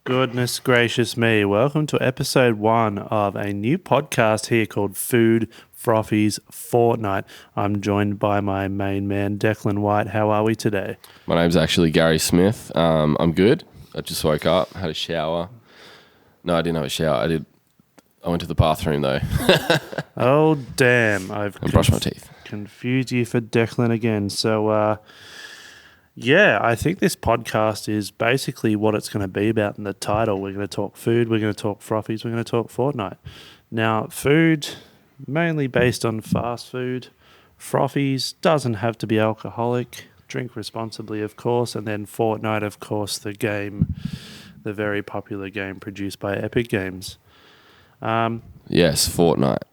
Goodness gracious me. Welcome to episode 1 of a new podcast here called Food, Froffies, Fortnite. I'm joined by my main man, Declan White. How are we today? My name's actually Gary Smith. I'm good. I just woke up, had a shower. No, I didn't have a shower. I went to the bathroom though Oh, damn. and brushed my teeth. Confused you for Declan again. So, yeah, I think this podcast is basically what it's going to be about in the title. We're going to talk food, we're going to talk Froffies, we're going to talk Fortnite. Now, food, mainly based on fast food. Froffies doesn't have to be alcoholic. Drink responsibly, of course. And then Fortnite, of course, the very popular game produced by Epic Games. Yes, Fortnite.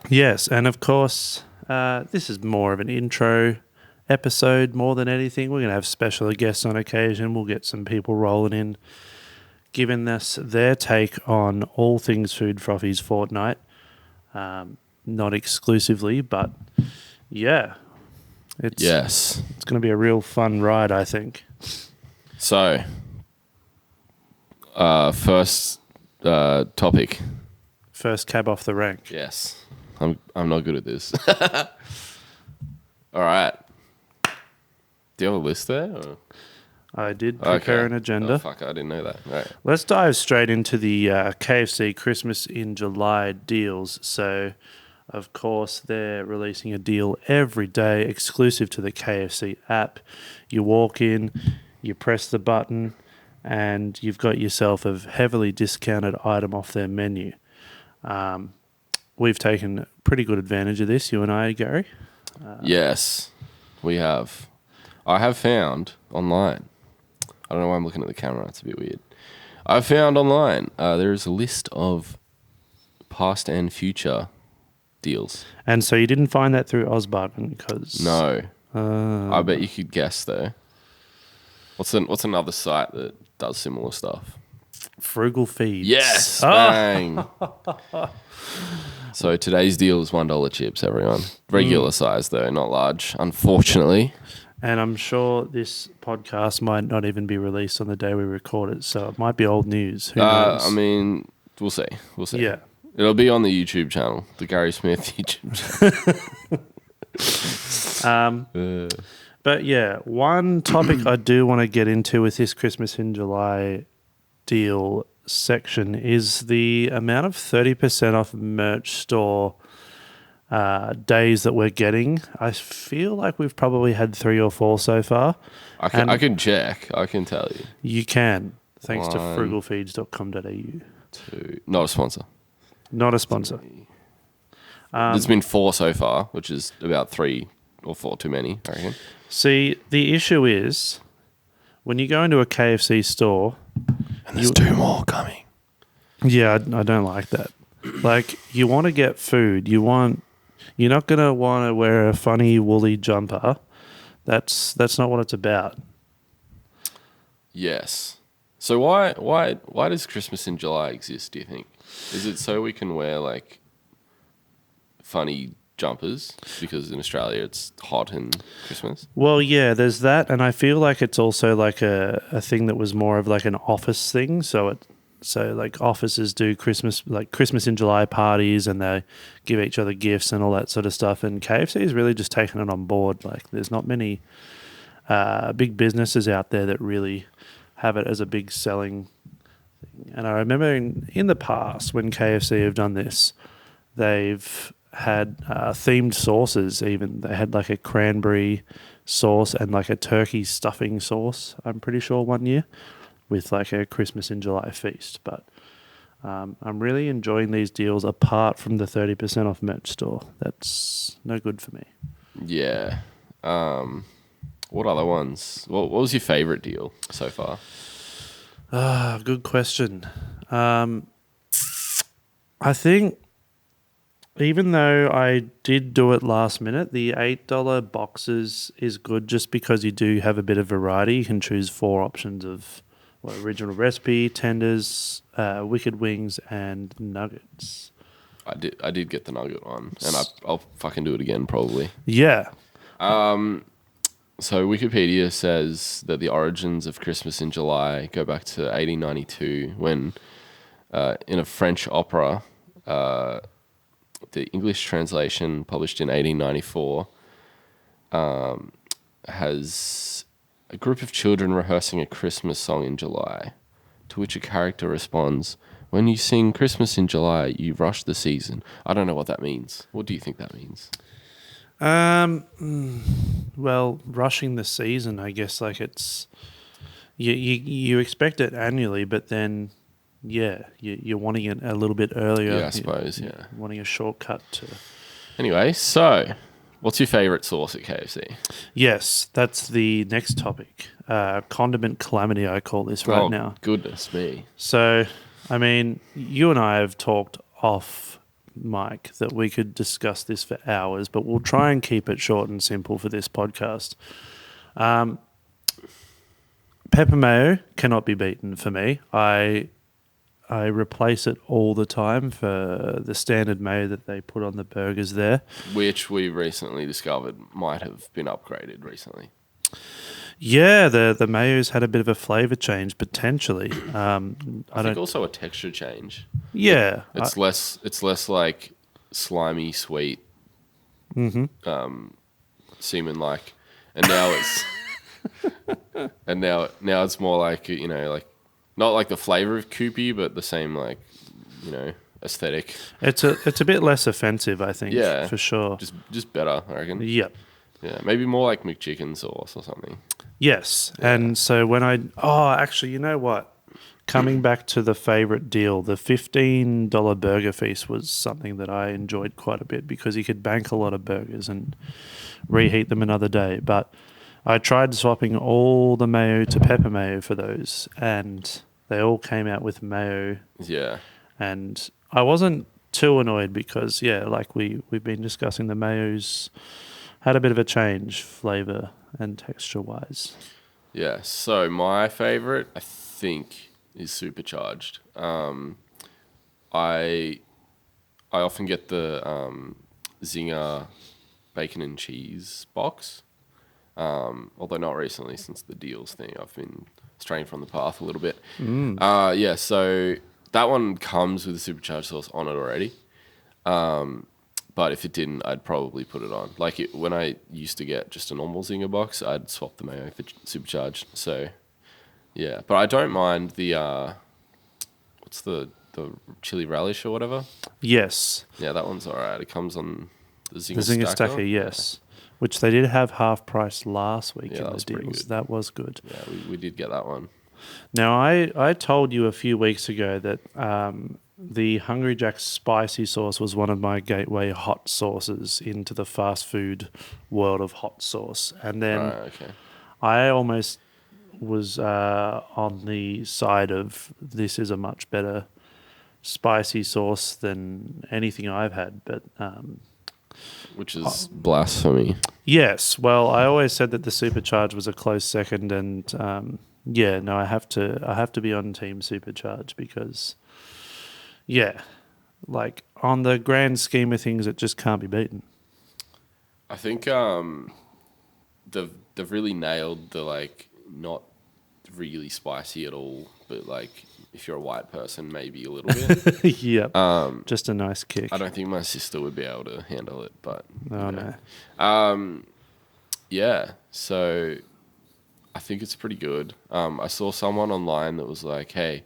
Yes, and of course, this is more of an intro episode more than anything. We're going to have special guests on occasion. We'll get some people rolling in, giving us their take on all things food, Froffies, Fortnite. Not exclusively, but yeah. It's going to be a real fun ride, I think. So, first topic. First cab off the rank. Yes, I'm not good at this. All right. Do you have a list there? Or? I did prepare an agenda. Oh, fuck, I didn't know that. All right. Let's dive straight into the KFC Christmas in July deals. So, of course, they're releasing a deal every day exclusive to the KFC app. You walk in, you press the button, and you've got yourself a heavily discounted item off their menu. We've taken pretty good advantage of this, you and I, Gary. Yes, we have. I have found online. I don't know why I'm looking at the camera. It's a bit weird. I found online there is a list of past and future deals. And so you didn't find that through Ozbutton because... No. I bet you could guess though. What's another site that does similar stuff? Frugal Feeds. Yes. Bang. So today's deal is $1 chips, everyone. Regular size though, not large, unfortunately. And I'm sure this podcast might not even be released on the day we record it, so it might be old news. Who knows? I mean, we'll see. Yeah. It'll be on the YouTube channel, the Gary Smith YouTube channel. But yeah, one topic I do want to get into with this Christmas in July deal section is the amount of 30% off merch store days that we're getting. I feel like we've probably had 3 or 4 so far. I can check. I can tell you. You can, thanks to 1, frugalfeeds.com.au. 2. Not a sponsor. Not a sponsor. There's been 4 so far, which is about 3 or 4 too many, I reckon. See, the issue is when you go into a KFC store... And there's 2 more coming. Yeah, I don't like that. Like, you want to get food. You're not going to want to wear a funny woolly jumper. That's not what it's about. Yes. So why does Christmas in July exist, do you think? Is it so we can wear like funny jumpers because in Australia it's hot in Christmas? Well, yeah, there's that, and I feel like it's also like a thing that was more of like an office thing. So like offices do Christmas in July parties, and they give each other gifts and all that sort of stuff. And KFC is really just taking it on board. Like, there's not many big businesses out there that really have it as a big selling thing. And I remember in the past when KFC have done this, they've had themed sauces. Even they had like a cranberry sauce and like a turkey stuffing sauce, I'm pretty sure, one year, with like a Christmas in July feast. But I'm really enjoying these deals apart from the 30% off merch store. That's no good for me. Yeah. What other ones? What was your favourite deal so far? Good question. I think even though I did do it last minute, the $8 boxes is good just because you do have a bit of variety. You can choose 4 options of original recipe, tenders, wicked wings, and nuggets. I did get the nugget one, and I'll fucking do it again probably. Yeah. So Wikipedia says that the origins of Christmas in July go back to 1892 when, in a French opera, the English translation published in 1894 has a group of children rehearsing a Christmas song in July, to which a character responds, "When you sing Christmas in July, you rush the season." I don't know what that means. What do you think that means? Well, rushing the season, I guess, like it's you expect it annually, but then you're wanting it a little bit earlier. Yeah, I suppose. You're Yeah. wanting a shortcut to. Anyway, so what's your favorite sauce at KFC? Yes, that's the next topic. Condiment calamity, I call this right now. Goodness me. So, I mean, you and I have talked off mic that we could discuss this for hours, but we'll try and keep it short and simple for this podcast. Pepper mayo cannot be beaten for me. I replace it all the time for the standard mayo that they put on the burgers there. Which we recently discovered might have been upgraded recently. Yeah, the mayo's had a bit of a flavour change potentially. I think also a texture change. Yeah, It's less like slimy, sweet, semen like, and now it's now it's more like like not like the flavor of Koopy, but the same like aesthetic. it's a bit less offensive, I think. Yeah, for sure. Just better, I reckon. Yep. Yeah, maybe more like McChicken sauce or something. Yes, and so when actually, you know what? Coming back to the favorite deal, the $15 burger feast was something that I enjoyed quite a bit because you could bank a lot of burgers and reheat them another day. But I tried swapping all the mayo to pepper mayo for those, and they all came out with mayo. Yeah. And I wasn't too annoyed because, like we've been discussing, the mayos had a bit of a change, flavour and texture-wise. Yeah, so my favorite, I think, is supercharged. I often get the Zinger bacon and cheese box. Although not recently, since the deals thing, I've been straying from the path a little bit. Yeah, so that one comes with a supercharged sauce on it already. But if it didn't, I'd probably put it on. Like when I used to get just a normal Zinger box, I'd swap the mayo for supercharged. So yeah, but I don't mind the what's the chili relish or whatever. Yes. Yeah, that one's alright. It comes on the Zinger Stacker, yes. Which they did have half price last week in the was pretty deals. good. That was good. Yeah, we did get that one. Now, I told you a few weeks ago that the Hungry Jack's spicy sauce was one of my gateway hot sauces into the fast food world of hot sauce. And then Okay. I almost was on the side of this is a much better spicy sauce than anything I've had. But Which is blasphemy. yes, well, I always said that the Supercharge was a close second, and I have to be on Team Supercharge because, like on the grand scheme of things, it just can't be beaten. I think they've really nailed the like not really spicy at all, but like if you're a white person, maybe a little bit. Yep. Just a nice kick. I don't think my sister would be able to handle it, but No. yeah. So I think it's pretty good. I saw someone online that was like, "Hey,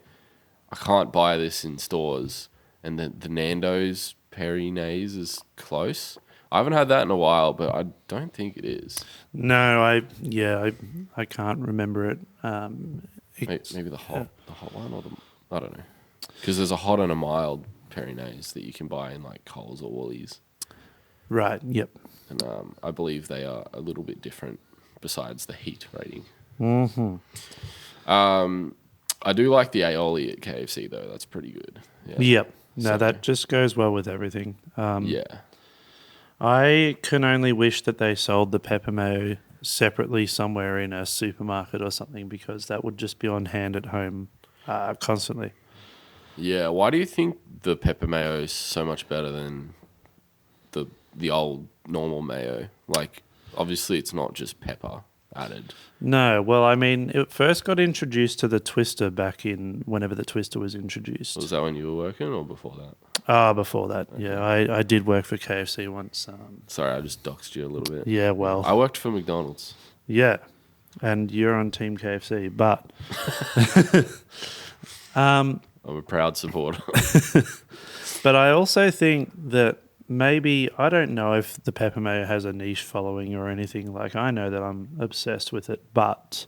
I can't buy this in stores," and the Nando's Peri-Nays is close. I haven't had that in a while, but I don't think it is. No, I can't remember it. Maybe the hot one, or I don't know, because there's a hot and a mild Peri-Nays that you can buy in like Coles or Woolies. Right. Yep. And I believe they are a little bit different besides the heat rating. Mm-hmm. I do like the aioli at KFC though. That's pretty good. Yeah. Yep. No, that just goes well with everything. Yeah. I can only wish that they sold the pepper mayo separately somewhere in a supermarket or something because that would just be on hand at home constantly. Yeah. Why do you think the pepper mayo is so much better than the old normal mayo? Like, obviously, it's not just pepper. added. No, well, I mean, it first got introduced to the Twister back in whenever the Twister was introduced. Was that when you were working or before that? Before that, yeah, I did work for KFC once. Sorry, I just doxed you a little bit. Yeah, well, I worked for McDonald's. yeah, and you're on Team KFC, but I'm a proud supporter. but I also think that maybe I don't know if the pepper mayo has a niche following or anything. Like I know that I'm obsessed with it, but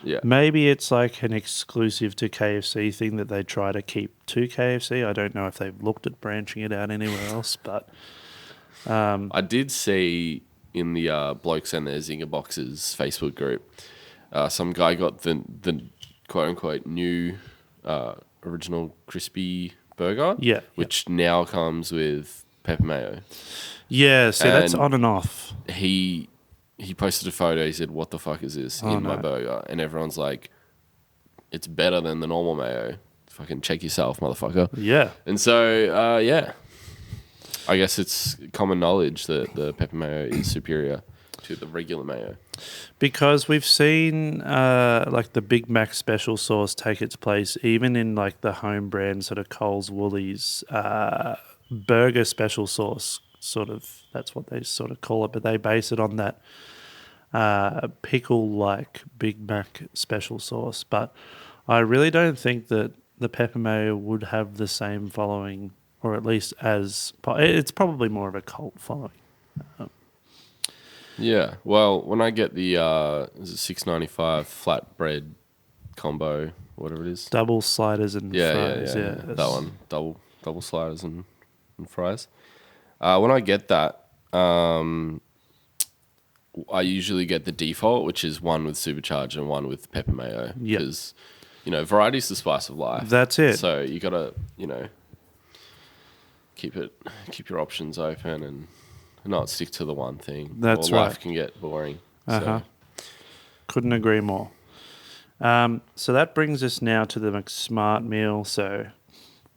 Yeah. maybe it's like an exclusive to KFC thing that they try to keep to KFC. I don't know if they've looked at branching it out anywhere else, but I did see in the Blokes and Their Zinger Boxes Facebook group, some guy got the quote unquote new original crispy burger, Yeah, which now comes with pepper mayo. yeah. See, that's And on and off. He posted a photo. He said, "What the fuck is this in my burger?" And everyone's like, "It's better than the normal mayo. Fucking check yourself, motherfucker." Yeah, And so, yeah, I guess it's common knowledge that the pepper mayo is superior to the regular mayo. because we've seen like the Big Mac special sauce take its place, even in like the home brand sort of Coles, Woolies burger special sauce. Sort of, that's what they sort of call it, but they base it on that pickle-like Big Mac special sauce. But I really don't think that the pepper mayo would have the same following, or at least it's probably more of a cult following. Yeah. Well, when I get the is it $6.95 flatbread combo, whatever it is. Double sliders and fries. Yeah. That one, double sliders and fries. When I get that, I usually get the default, which is one with supercharged and one with pepper mayo. Yep. Because, variety's the spice of life. That's it. So you gotta, keep your options open and not stick to the one thing. That's or life right. can get boring. Uh-huh. Couldn't agree more. So that brings us now to the McSmart meal. So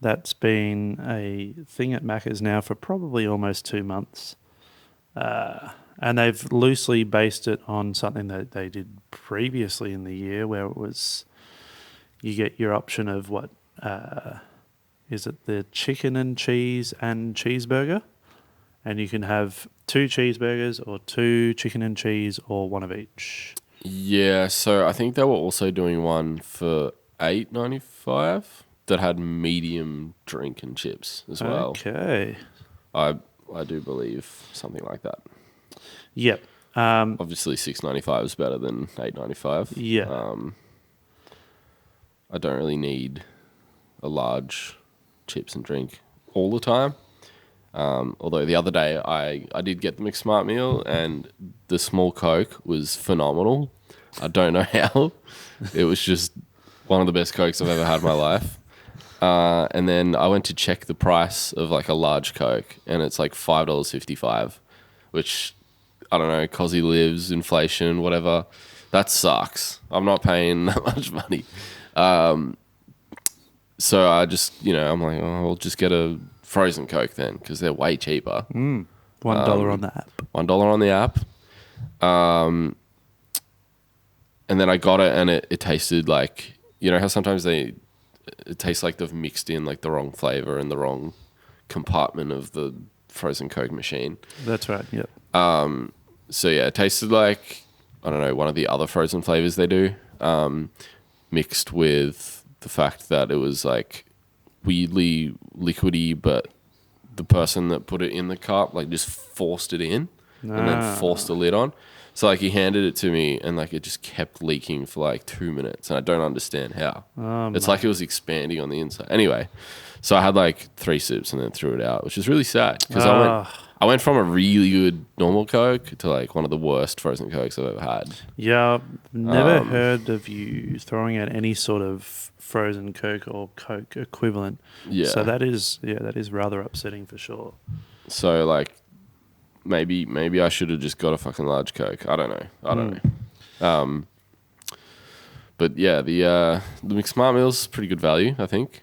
that's been a thing at Macca's now for probably almost 2 months. And they've loosely based it on something that they did previously in the year where it was you get your option of what is it the chicken and cheese and cheeseburger? And you can have 2 cheeseburgers or 2 chicken and cheese or one of each. Yeah, so I think they were also doing one for $8.95 that had medium drink and chips as well. Okay. I do believe something like that. Yep. Obviously, $6.95 is better than $8.95. Yeah. I don't really need a large chips and drink all the time. Although the other day I did get the McSmart meal and the small Coke was phenomenal. I don't know how. It was just one of the best Cokes I've ever had in my life. And then I went to check the price of like a large Coke and it's like $5.55, which I don't know, 'cause he lives, inflation, whatever. That sucks. I'm not paying that much money. So I just, I'm like, oh, I'll just get a frozen Coke then because they're way cheaper. $1 on the app. $1 on the app. And then I got it and it tasted like, how sometimes it tastes like they've mixed in like the wrong flavor in the wrong compartment of the frozen Coke machine. That's right. Yep. So yeah, it tasted like, I don't know, one of the other frozen flavors they do, mixed with the fact that it was like weirdly liquidy, but the person that put it in the cup like just forced it in and then forced the lid on. So like he handed it to me and like it just kept leaking for like 2 minutes and I don't understand how. It's like it was expanding on the inside. Anyway, so I had like 3 sips and then threw it out, which is really sad because I went from a really good normal Coke to like one of the worst frozen Cokes I've ever had. Yeah, I've never heard of you throwing out any sort of frozen Coke or Coke equivalent. Yeah. So that is rather upsetting for sure. So like maybe I should have just got a fucking large Coke. I don't know. But yeah, the McSmart meal's pretty good value, I think.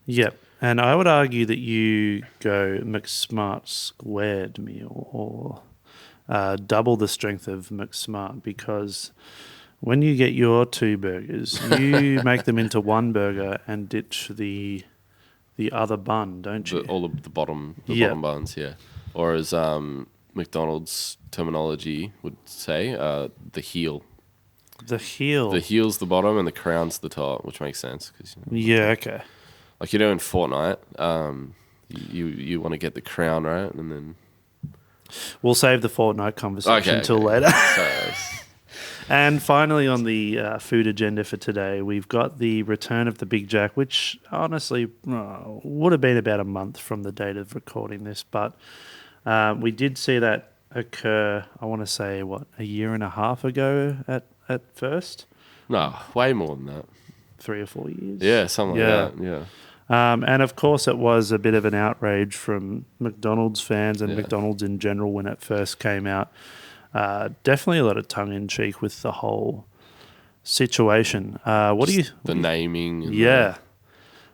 Yep. And I would argue that you go McSmart squared meal or double the strength of McSmart, because when you get your 2 burgers, you make them into 1 burger and ditch the other bun, don't you? All of the bottom Yep. bottom buns, yeah. Or as McDonald's terminology would say, the heel. The heel. The heel's the bottom and the crown's the top, which makes sense because Yeah, okay. like you know in Fortnite, you want to get the crown right, and then We'll save the Fortnite conversation until later. So, And finally, on the food agenda for today, we've got the return of the Big Jack, which honestly would have been about a month from the date of recording this. But we did see that occur, I want to say, a year and a half ago at first? no, way more than that. 3 or 4 years? Yeah, something like that. Yeah. And of course, it was a bit of an outrage from McDonald's fans and Yeah. McDonald's in general when it first came out. Definitely a lot of tongue in cheek with the whole situation. What do you? The naming. And Yeah,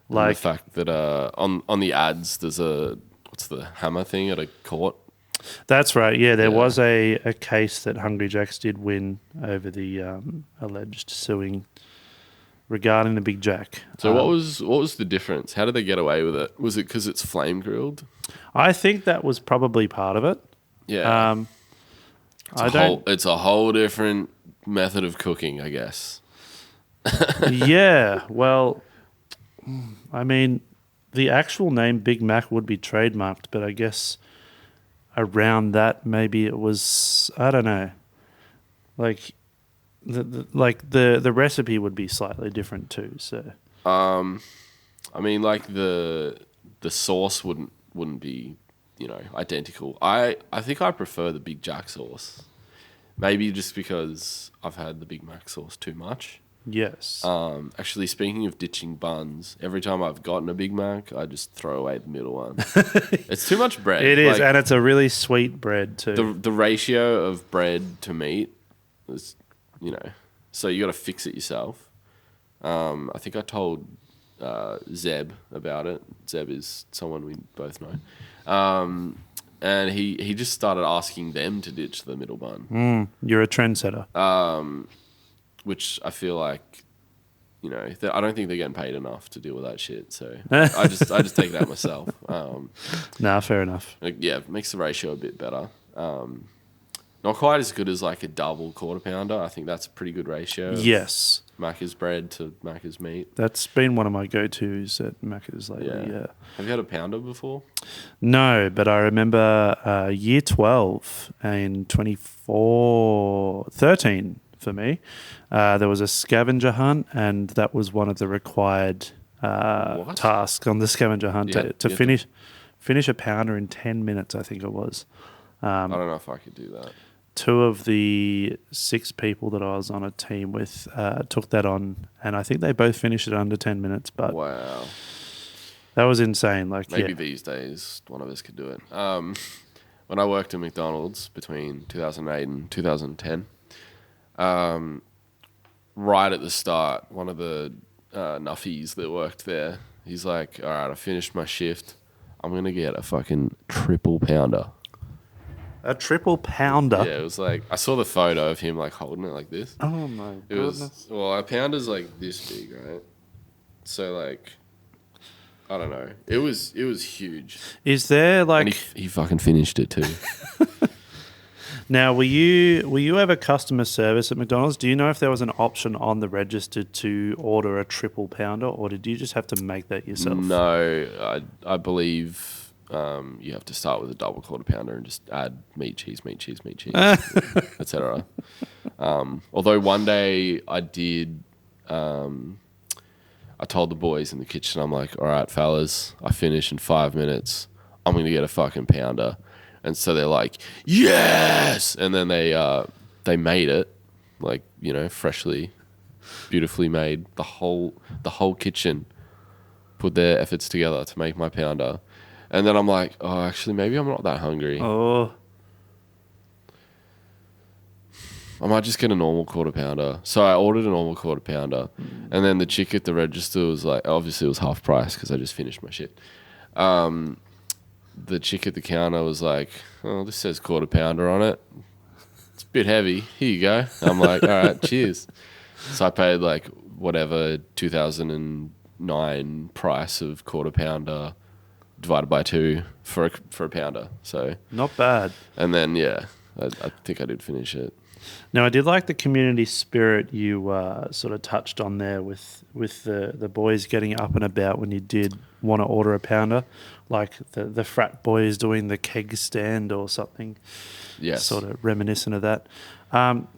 the fact that on the ads there's what's the hammer thing at a court. that's right. Yeah, there Yeah. was a case that Hungry Jack's did win over the alleged suing regarding the Big Jack. So what was the difference? How did they get away with it? Was it because it's flame grilled? I think that was probably part of it. Yeah. I It's a whole different method of cooking, I guess. Yeah, well, I mean, the actual name Big Mac would be trademarked, but I guess around that maybe it was, I don't know, like the recipe would be slightly different too. So I mean, like the sauce wouldn't be, identical. I think I prefer the Big Jack sauce. Maybe just because I've had the Big Mac sauce too much. yes, Actually, speaking of ditching buns, every time I've gotten a Big Mac, I just throw away the middle one. It's too much bread. it is, Like, and it's a really sweet bread too. the ratio of bread to meat is, so you got to fix it yourself. I think I told Zeb about it. Zeb is someone we both know. And he just started asking them to ditch the middle bun, You're a trendsetter. which I feel like, I don't think they're getting paid enough to deal with that shit. So I just take it out myself. Nah, fair enough. Yeah, it makes the ratio a bit better. Not quite as good as like a double quarter pounder. I think that's a pretty good ratio. Yes, Macca's bread to Macca's meat. that's been one of my go-tos at Macca's lately. Yeah. Have you had a pounder before? No, but I remember year 12 in 13 for me. There was a scavenger hunt, and that was one of the required What? tasks on the scavenger hunt Yeah, to yeah. finish a pounder in 10 minutes, I think it was. I don't know if I could do that. 2 of the 6 people that I was on a team with took that on, and I think they both finished it under 10 minutes, but Wow. that was insane. Like, Maybe yeah. these days one of us could do it. When I worked at McDonald's between 2008 and 2010, right at the start, one of the nuffies that worked there, he's like, all right, I finished my shift. I'm going to get a fucking triple pounder. A triple pounder. Yeah, it was like, I saw the photo of him like holding it like this. Oh my It goodness. was, a pounder's like this big, right? So like, I don't know. It was huge. Is there like And he fucking finished it too. now? Were you ever customer service at McDonald's? Do you know if there was an option on the register to order a triple pounder, or did you just have to make that yourself? No, I believe you have to start with a double quarter pounder and just add meat, cheese, etc. Although one day I did, I told the boys in the kitchen, I'm like, all right, fellas, I finish in 5 minutes. I'm going to get a fucking pounder. And so they're like, yes! And then they made it, like, freshly, beautifully made. The whole kitchen put their efforts together to make my pounder. And then I'm like, oh, actually, maybe I'm not that hungry. Oh, I might just get a normal quarter pounder. So I ordered a normal quarter pounder. And then the chick at the register was like, obviously it was half price because I just finished my shit. the chick at the counter was like, "Oh, this says quarter pounder on it. It's a bit heavy. Here you go." I'm like, "All right, cheers." So I paid like whatever 2009 price of quarter pounder divided by 2 for a pounder. So Not bad. and then I think I did finish it. Now, I did like the community spirit you sort of touched on there with the boys getting up and about when you did want to order a pounder, like the frat boys doing the keg stand or something. Yes. Sort of reminiscent of that.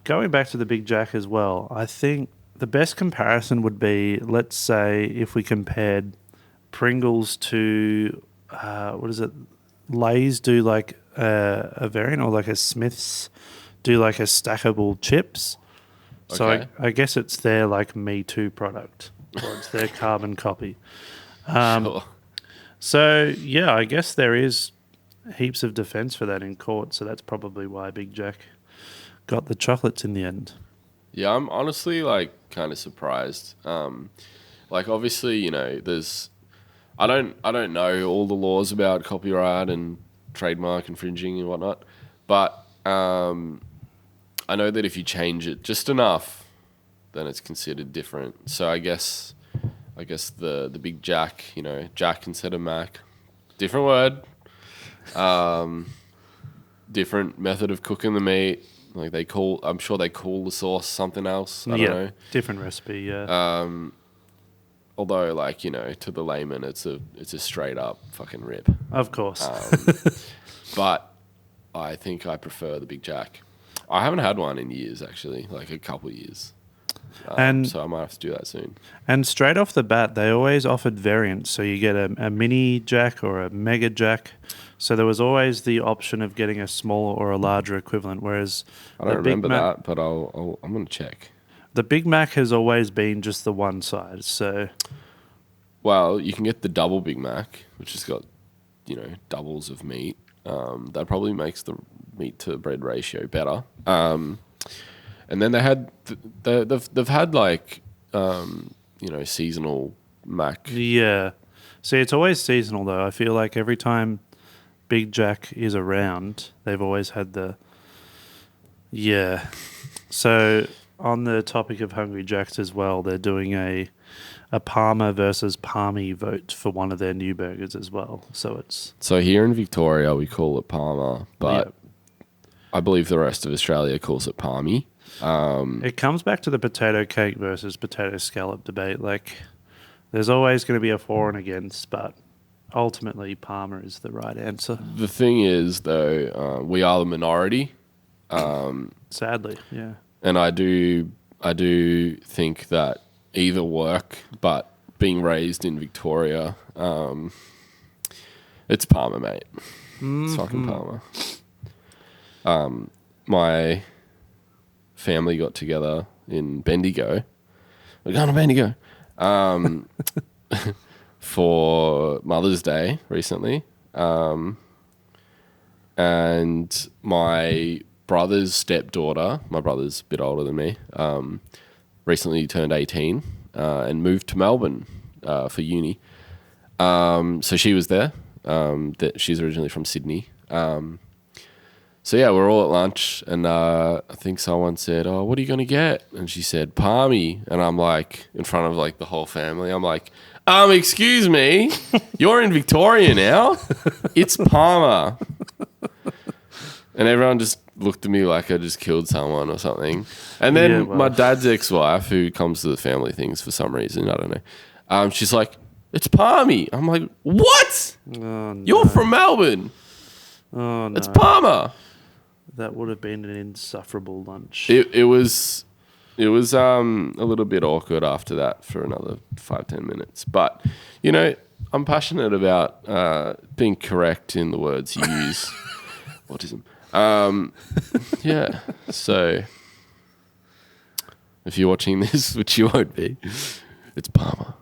Going back to the Big Jack as well, I think the best comparison would be, let's say, if we compared Pringles to, what is it, Lay's do like a variant, or like a Smith's do like a stackable chips. So Okay. I guess it's their like Me Too product, or it's their carbon copy. Sure. So yeah, I guess there is heaps of defense for that in court. So that's probably why Big Jack got the chocolates in the end. Yeah, I'm honestly like kind of surprised. Like obviously, there's I don't know all the laws about copyright and trademark infringing and whatnot, but I know that if you change it just enough, then it's considered different. So I guess the Big Jack, Jack instead of Mac, different word, different method of cooking the meat. Like I'm sure they call the sauce something else. I don't know. Different recipe. Yeah. Although, like, to the layman, it's a straight up fucking rip. Of course. But I think I prefer the Big Jack. I haven't had one in years, actually, like a couple of years. And so I might have to do that soon. And straight off the bat, they always offered variants. So you get a mini Jack or a mega Jack. So there was always the option of getting a smaller or a larger equivalent. Whereas I don't the Big remember Mac, that, but I'm going to check. the Big Mac has always been just the one size. So Well, you can get the double Big Mac, which has got, doubles of meat. That probably makes the meat to bread ratio better. And then they had they've had like seasonal Mac. yeah. See, it's always seasonal though. I feel like every time Big Jack is around, they've always had the yeah. So on the topic of Hungry Jacks as well, they're doing a Parma versus Palmy vote for one of their new burgers as well. So here in Victoria we call it Parma, but I believe the rest of Australia calls it Palmy. It comes back to the potato cake versus potato scallop debate. Like, there's always going to be a for and against, but ultimately Parma is the right answer. The thing is, though, we are the minority. Sadly, yeah. And I do think that either work, but being raised in Victoria, it's Parma, mate. It's fucking Parma. My family got together in Bendigo. We're going to Bendigo for Mother's Day recently. And my brother's stepdaughter, my brother's a bit older than me, recently turned 18 and moved to Melbourne for uni. So she was there. She's originally from Sydney. So yeah, we're all at lunch, and I think someone said, "Oh, what are you gonna get?" And she said, "Palmy." And I'm like, in front of like the whole family, I'm like, excuse me, you're in Victoria now. It's Parma. And everyone just looked at me like I just killed someone or something. And then my dad's ex-wife, who comes to the family things for some reason, I don't know. She's like, "It's Palmy." I'm like, "What? Oh, no. You're from Melbourne. Oh, no. It's Parma." That would have been an insufferable lunch. It was a little bit awkward after that for another 5-10 minutes. But, I'm passionate about being correct in the words you use. Autism. Yeah. So if you're watching this, which you won't be, it's Parma.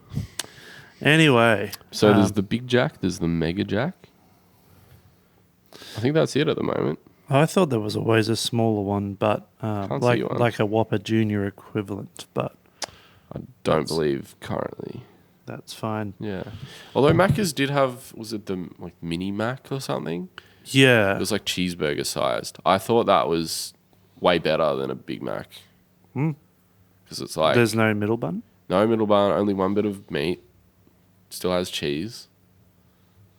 Anyway. So there's the Big Jack, there's the Mega Jack. I think that's it at the moment. I thought there was always a smaller one, but see one. like a Whopper Junior equivalent, but I don't believe currently. that's fine. Yeah. Although Macca's did have, was it the like mini Mac or something? Yeah. It was like cheeseburger sized. I thought that was way better than a Big Mac. Because it's like There's no middle bun? no middle bun, only one bit of meat, still has cheese.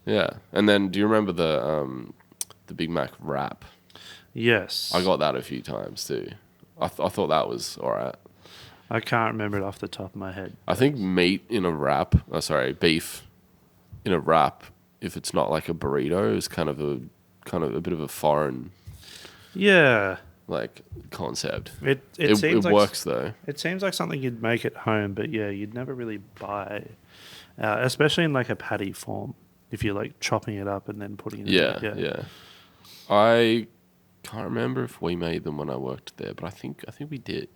Yeah. And then do you remember the Big Mac wrap? Yes. I got that a few times too. I thought that was all right. I can't remember it off the top of my head. I think meat in a wrap, beef in a wrap, if it's not like a burrito, is kind of a bit of a foreign Yeah. like concept. It It seems like works though. It seems like something you'd make at home, but yeah, you'd never really buy, especially in like a patty form. If you're like chopping it up and then putting it in. Yeah. I can't remember if we made them when I worked there, but I think we did.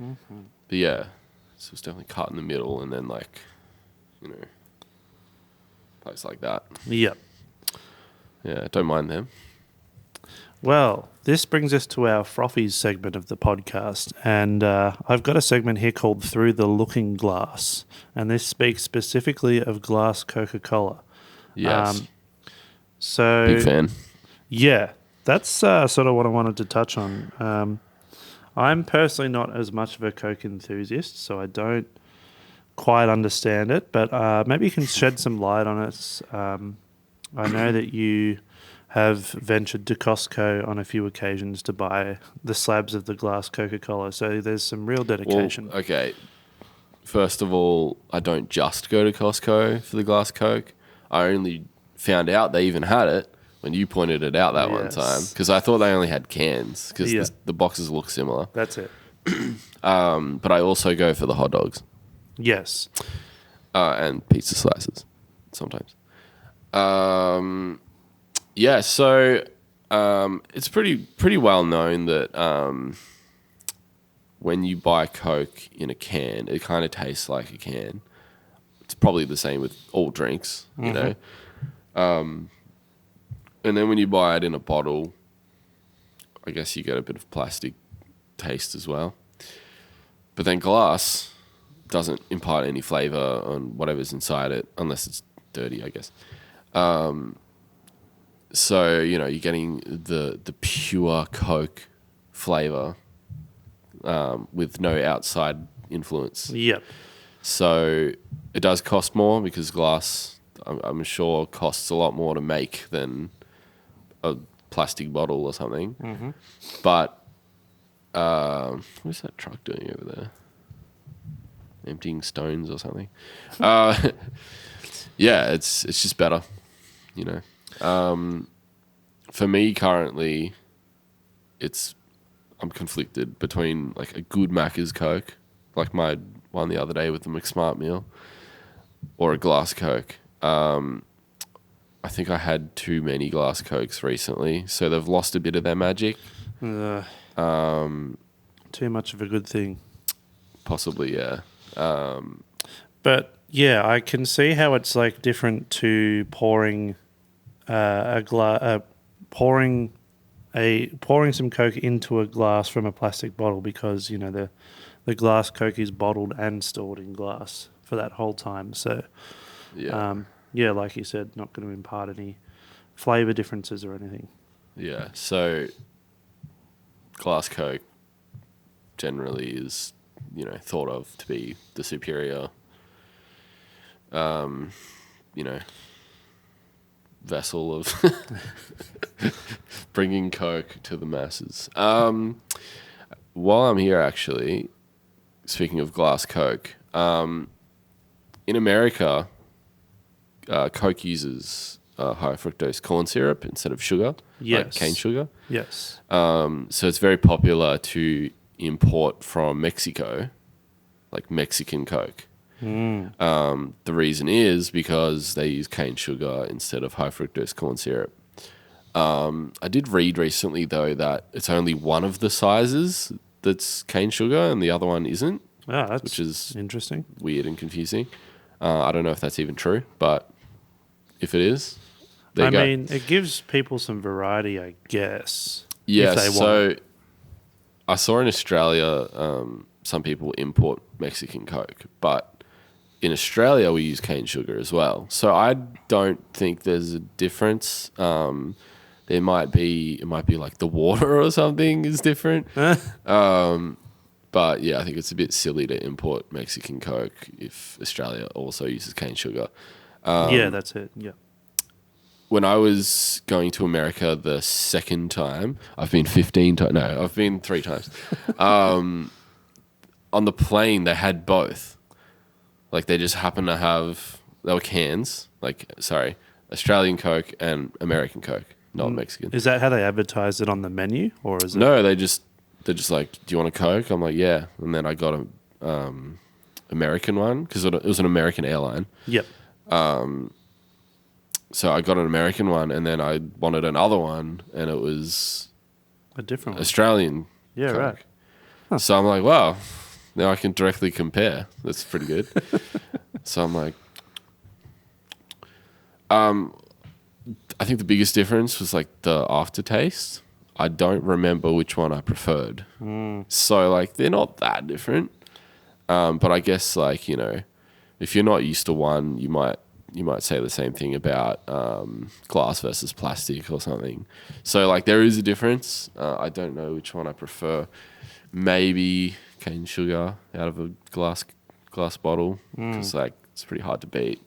Mm-hmm. But yeah, so it's definitely cut in the middle and then like, you know, place like that. Yep. Yeah, don't mind them. Well, this brings us to our Froffies segment of the podcast. And I've got a segment here called Through the Looking Glass. And this speaks specifically of glass Coca-Cola. Yes. So Big fan. Yeah, that's sort of what I wanted to touch on. I'm personally not as much of a Coke enthusiast, so I don't quite understand it, but maybe you can shed some light on it. I know that you have ventured to Costco on a few occasions to buy the slabs of the glass Coca-Cola, so there's some real dedication. Well, okay. First of all, I don't just go to Costco for the glass Coke. I only found out they even had it when you pointed it out that one time, because I thought they only had cans, because the boxes look similar. That's it. But I also go for the hot dogs. Yes. And pizza slices sometimes. Yeah, so it's pretty well known that when you buy Coke in a can, it kind of tastes like a can. It's probably the same with all drinks, you know. And then when you buy it in a bottle, I guess you get a bit of plastic taste as well. But then glass doesn't impart any flavor on whatever's inside it, unless it's dirty, I guess. So, you know, you're getting the pure Coke flavor with no outside influence. Yep. So it does cost more because glass, I'm sure, costs a lot more to make than a plastic bottle or something. Mm-hmm. But what's that truck doing over there? Emptying stones or something. Yeah, it's just better, you know. For me currently, I'm conflicted between like a good Macca's Coke, like my one the other day with the McSmart meal, or a glass Coke. I think I had too many glass Cokes recently, so they've lost a bit of their magic. Too much of a good thing. Possibly, yeah. But yeah, I can see how it's like different to pouring pouring some Coke into a glass from a plastic bottle, because you know the glass Coke is bottled and stored in glass for that whole time. So yeah, like you said, not going to impart any flavor differences or anything. Yeah. So glass Coke generally is, you know, thought of to be the superior, you know, vessel of bringing Coke to the masses. While I'm here, actually, speaking of glass Coke, in America, Coke uses high fructose corn syrup instead of sugar, like cane sugar. Yes. So it's very popular to import from Mexico, like Mexican Coke. The reason is because they use cane sugar instead of high fructose corn syrup. I did read recently, though, that it's only one of the sizes that's cane sugar and the other one isn't. Which is interesting, weird and confusing. I don't know if that's even true, but if it is, there you go. I mean, it gives people some variety, I guess. Yeah, if they so want. I saw in Australia some people import Mexican Coke, but in Australia we use cane sugar as well. So I don't think there's a difference. It might be like the water or something is different. But yeah, I think it's a bit silly to import Mexican Coke if Australia also uses cane sugar. Yeah, that's it. Yeah. When I was going to America the second time, I've been 15 times. No, I've been 3 times. On the plane, they had both. Like they just happened to have, they were cans. Australian Coke and American Coke, not Mexican. Is that how they advertise it on the menu, or is it? No, they're just like, do you want a Coke? I'm like, yeah. And then I got a American one because it was an American airline. Yep. So I got an American one, and then I wanted another one, and it was A different one. Australian. Yeah, Coke. right. Huh. So I'm like, wow, now I can directly compare. That's pretty good. So I'm like, I think the biggest difference was like the aftertaste. I don't remember which one I preferred. So like they're not that different. But I guess like, if you're not used to one, you might say the same thing about glass versus plastic or something. So like there is a difference. I don't know which one I prefer. Maybe cane sugar out of a glass bottle because like it's pretty hard to beat.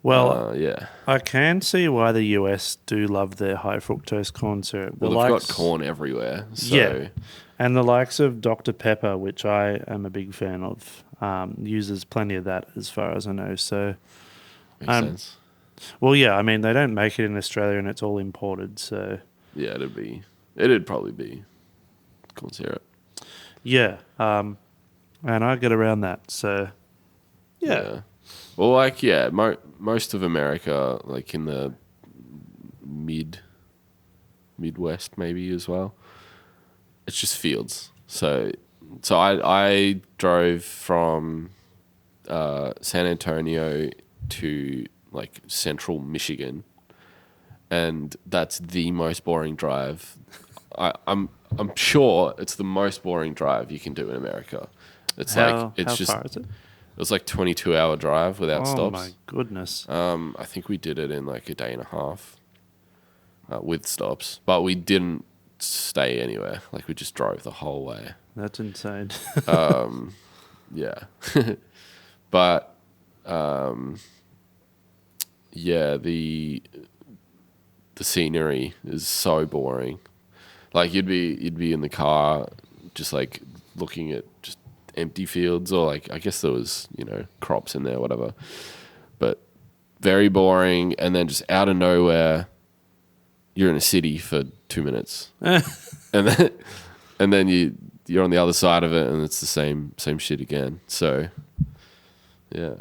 Well, yeah, I can see why the US do love their high fructose corn syrup. well they've got corn everywhere. So. Yeah, and the likes of Dr. Pepper, which I am a big fan of, uses plenty of that as far as I know. So, Makes sense. Well, yeah, I mean they don't make it in Australia and it's all imported. So Yeah, it'd probably be corn syrup. yeah, and I get around that. So yeah. Well, like, yeah, most of America, like in the Midwest maybe as well, it's just fields. So I drove from San Antonio to like central Michigan, and that's the most boring drive. I'm sure it's the most boring drive you can do in America. It's How far is it? It was like 22-hour drive without stops. Oh my goodness! I think we did it in like a day and a half with stops, but we didn't stay anywhere. Like we just drove the whole way. That's insane. Yeah, but yeah, the scenery is so boring. Like you'd be in the car, just like looking at just empty fields, or like I guess there was crops in there, whatever, but very boring. And then just out of nowhere you're in a city for 2 minutes and then you're on the other side of it and it's the same shit again. So yeah,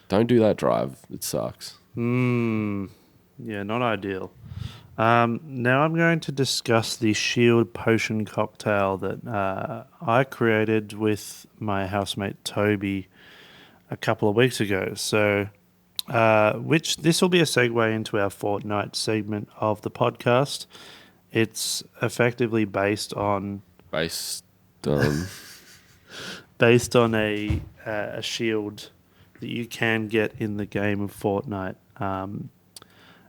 don't do that drive, it sucks. Yeah, not ideal. Now I'm going to discuss the Shield Potion cocktail that I created with my housemate Toby a couple of weeks ago. So, which this will be a segue into our Fortnite segment of the podcast. It's effectively based on a shield that you can get in the game of Fortnite.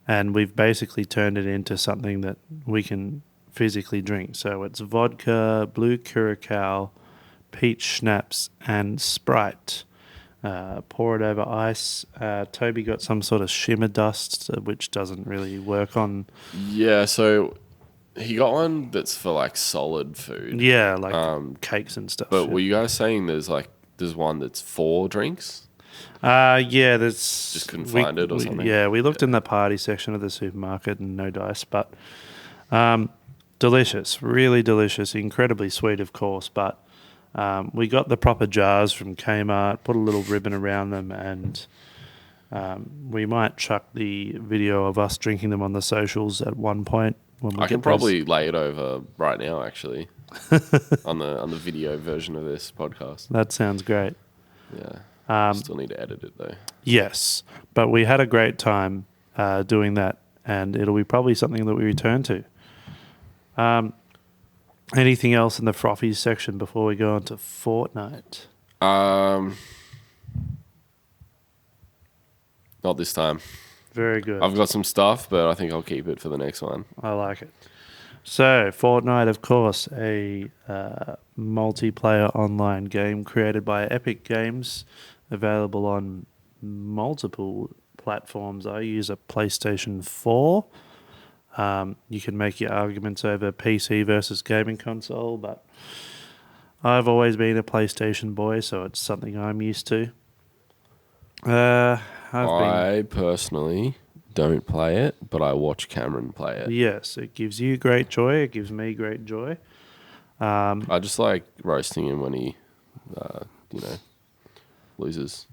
And we've basically turned it into something that we can physically drink. So it's vodka, blue curacao, peach schnapps, and Sprite. Pour it over ice. Toby got some sort of shimmer dust, which doesn't really work on... Yeah, so he got one that's for like solid food. Yeah, like cakes and stuff. But were you guys saying there's one that's 4 drinks? Yeah, there's... Just couldn't find it or something? Yeah, we looked in the party section of the supermarket and no dice, but delicious, really delicious, incredibly sweet, of course, but we got the proper jars from Kmart, put a little ribbon around them, and we might chuck the video of us drinking them on the socials at one point. When we I can probably lay it over right now, actually, on the video version of this podcast. That sounds great. Yeah. Still need to edit it though. Yes, but we had a great time doing that, and it'll be probably something that we return to. Anything else in the Froffies section before we go on to Fortnite? not this time. Very good. I've got some stuff, but I think I'll keep it for the next one. I like it. So, Fortnite, of course, a multiplayer online game created by Epic Games, available on multiple platforms. I use a PlayStation 4. You can make your arguments over PC versus gaming console, but I've always been a PlayStation boy, so it's something I'm used to. I personally don't play it, but I watch Cameron play it. Yes, it gives you great joy. It gives me great joy. I just like roasting him when he, loses.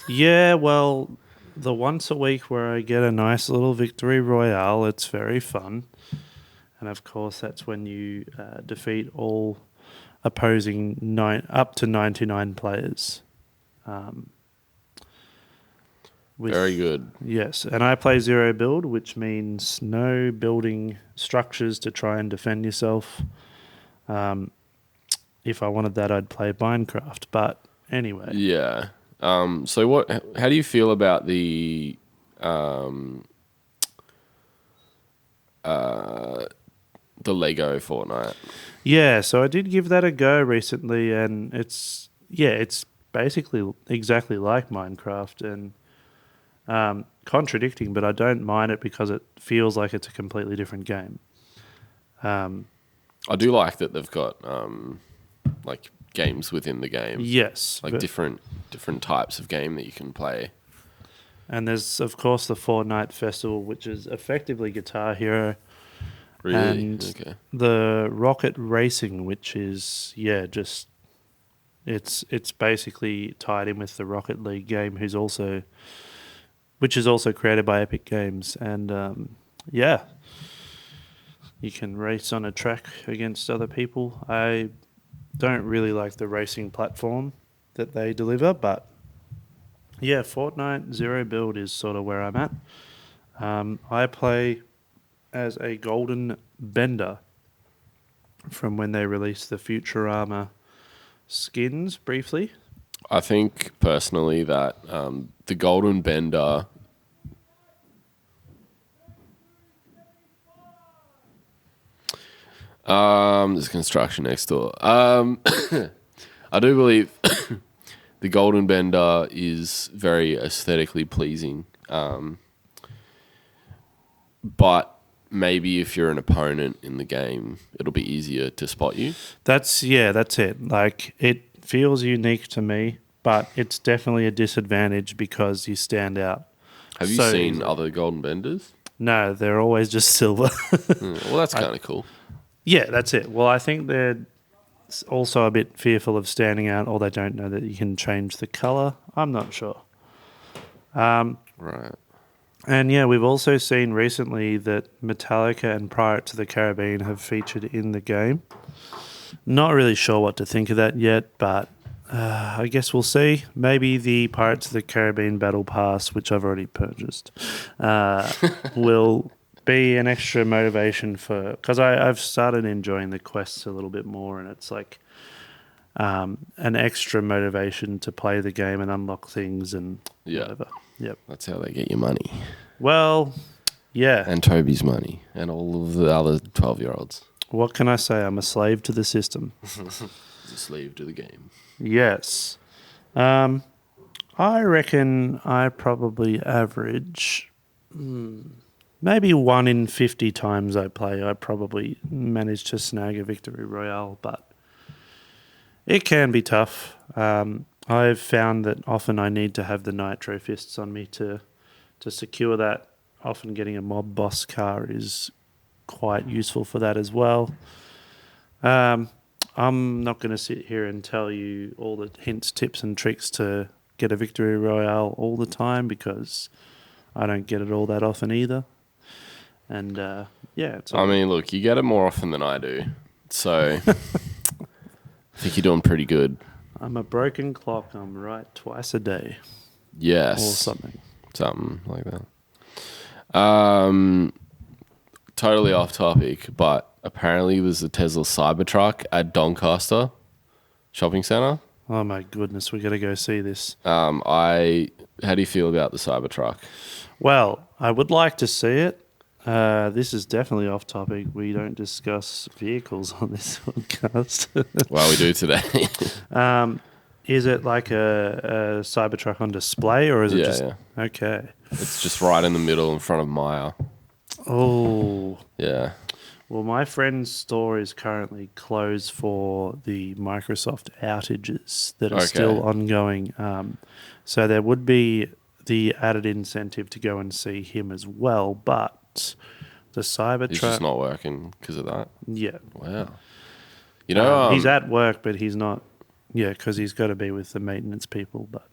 Yeah, well, the once a week where I get a nice little victory royale, it's very fun. And of course, that's when you defeat all opposing up to 99 players. Very good. Yes, and I play zero build, which means no building structures to try and defend yourself. If I wanted that, I'd play Minecraft. But anyway. Yeah. So how do you feel about the Lego Fortnite? Yeah, so I did give that a go recently, and it's basically exactly like Minecraft and contradicting, but I don't mind it because it feels like it's a completely different game. I do like that they've got like games within the game. Yes, like different types of game that you can play. And there's of course the Fortnite Festival, which is effectively Guitar Hero. Really? And okay. the Rocket Racing, which is just it's basically tied in with the Rocket League game, which is also created by Epic Games, and you can race on a track against other people. I don't really like the racing platform that they deliver, but yeah, Fortnite Zero Build is sort of where I'm at. I play as a golden bender from when they released the Futurama skins briefly. I think personally that the golden bender there's construction next door. I do believe the golden bender is very aesthetically pleasing. But maybe if you're an opponent in the game, it'll be easier to spot you. That's it. Like, it feels unique to me, but it's definitely a disadvantage because you stand out. Have you seen other golden benders? No, they're always just silver. Well, that's kind of cool. Yeah, that's it. Well, I think they're also a bit fearful of standing out, or they don't know that you can change the colour. I'm not sure. Right. And yeah, we've also seen recently that Metallica and Pirates of the Caribbean have featured in the game. Not really sure what to think of that yet, but I guess we'll see. Maybe the Pirates of the Caribbean Battle Pass, which I've already purchased, will be an extra motivation because I've started enjoying the quests a little bit more, and it's like an extra motivation to play the game and unlock things and whatever. Yep. That's how they get your money. Well, yeah. And Toby's money and all of the other 12-year-olds. What can I say? I'm a slave to the system. He's a slave to the game. Yes. I reckon I probably average maybe 1 in 50 times I play, I probably manage to snag a victory royale, but it can be tough. I've found that often I need to have the nitro fists on me to secure that. Often getting a mob boss car is quite useful for that as well. I'm not going to sit here and tell you all the hints, tips and tricks to get a victory royale all the time because I don't get it all that often either. And I mean, look, you get it more often than I do. So I think you're doing pretty good. I'm a broken clock. I'm right twice a day. Yes. Or something. Something like that. Totally off topic, but apparently there's a Tesla Cybertruck at Doncaster Shopping Centre. Oh my goodness, we got to go see this. How do you feel about the Cybertruck? Well, I would like to see it. This is definitely off topic. We don't discuss vehicles on this podcast. Well, we do today. Is it like a Cybertruck on display, or is it just... Yeah. Okay. It's just right in the middle in front of Maya. Oh. Yeah. Well, my friend's store is currently closed for the Microsoft outages that are still ongoing. So there would be the added incentive to go and see him as well, but the Cybertruck... He's just not working because of that? Yeah. Wow. You know... he's at work, but he's not... Yeah, because he's got to be with the maintenance people, but...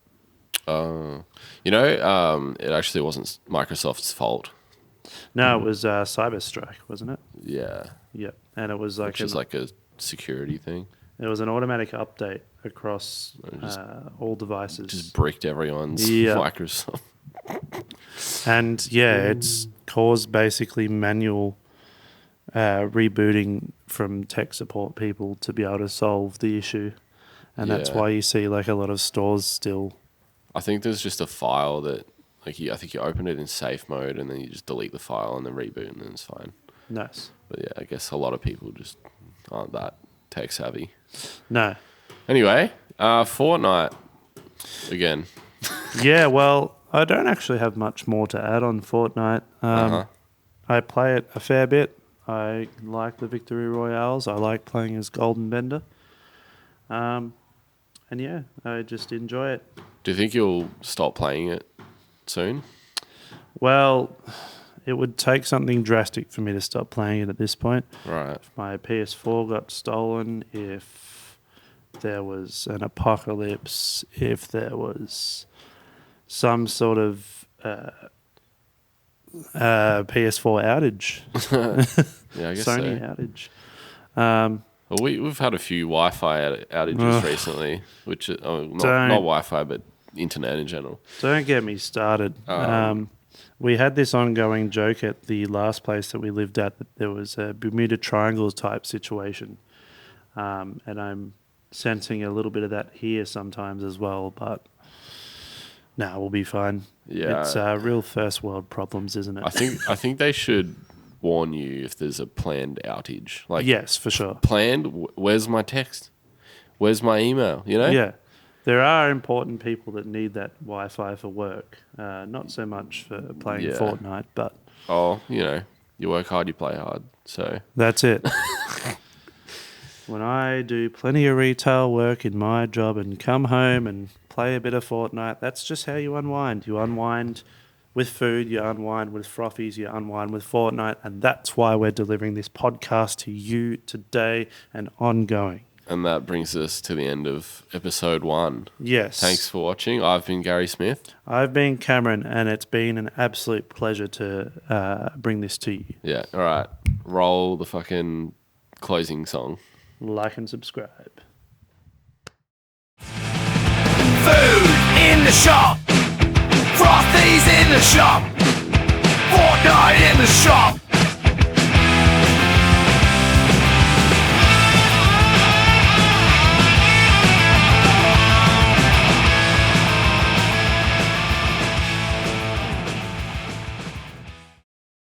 it actually wasn't Microsoft's fault. No, it was Cyberstrike, wasn't it? Yeah. Yeah, and it was like... Which is like a security thing. It was an automatic update across all devices. Just bricked everyone's Microsoft. And it's caused basically manual rebooting from tech support people to be able to solve the issue. And that's why you see like a lot of stores still... I think there's just a file that, like, I think you open it in safe mode and then you just delete the file and then reboot and then it's fine. Nice. But yeah, I guess a lot of people just aren't that tech savvy. No. Anyway, Fortnite again. Yeah, well, I don't actually have much more to add on Fortnite. I play it a fair bit. I like the Victory Royales. I like playing as Golden Bender. And yeah, I just enjoy it. Do you think you'll stop playing it soon? Well, it would take something drastic for me to stop playing it at this point. Right. If my PS4 got stolen, if there was an apocalypse, if there was some sort of PS4 outage. Yeah, I guess Sony outage. Well, we've had a few Wi-Fi outages recently, which not Wi-Fi, but internet in general. Don't get me started. We had this ongoing joke at the last place that we lived at that there was a Bermuda Triangle type situation, and I'm sensing a little bit of that here sometimes as well. But no, we'll be fine. Yeah, it's real first world problems, isn't it? I think they should warn you if there's a planned outage. Like, yes, for sure. Planned. Where's my text? Where's my email? You know? Yeah. There are important people that need that Wi-Fi for work. Not so much for playing Fortnite, but... Oh, you work hard, you play hard. So that's it. When I do plenty of retail work in my job and come home and play a bit of Fortnite, that's just how you unwind. You unwind with food, you unwind with Froffies, you unwind with Fortnite, and that's why we're delivering this podcast to you today and ongoing. And that brings us to the end of episode 1. Yes. Thanks for watching. I've been Gary Smith. I've been Cameron, and it's been an absolute pleasure to bring this to you. Yeah, all right. Roll the fucking closing song. Like and subscribe. Food in the shop. Frothies in the shop. Fortnite in the shop.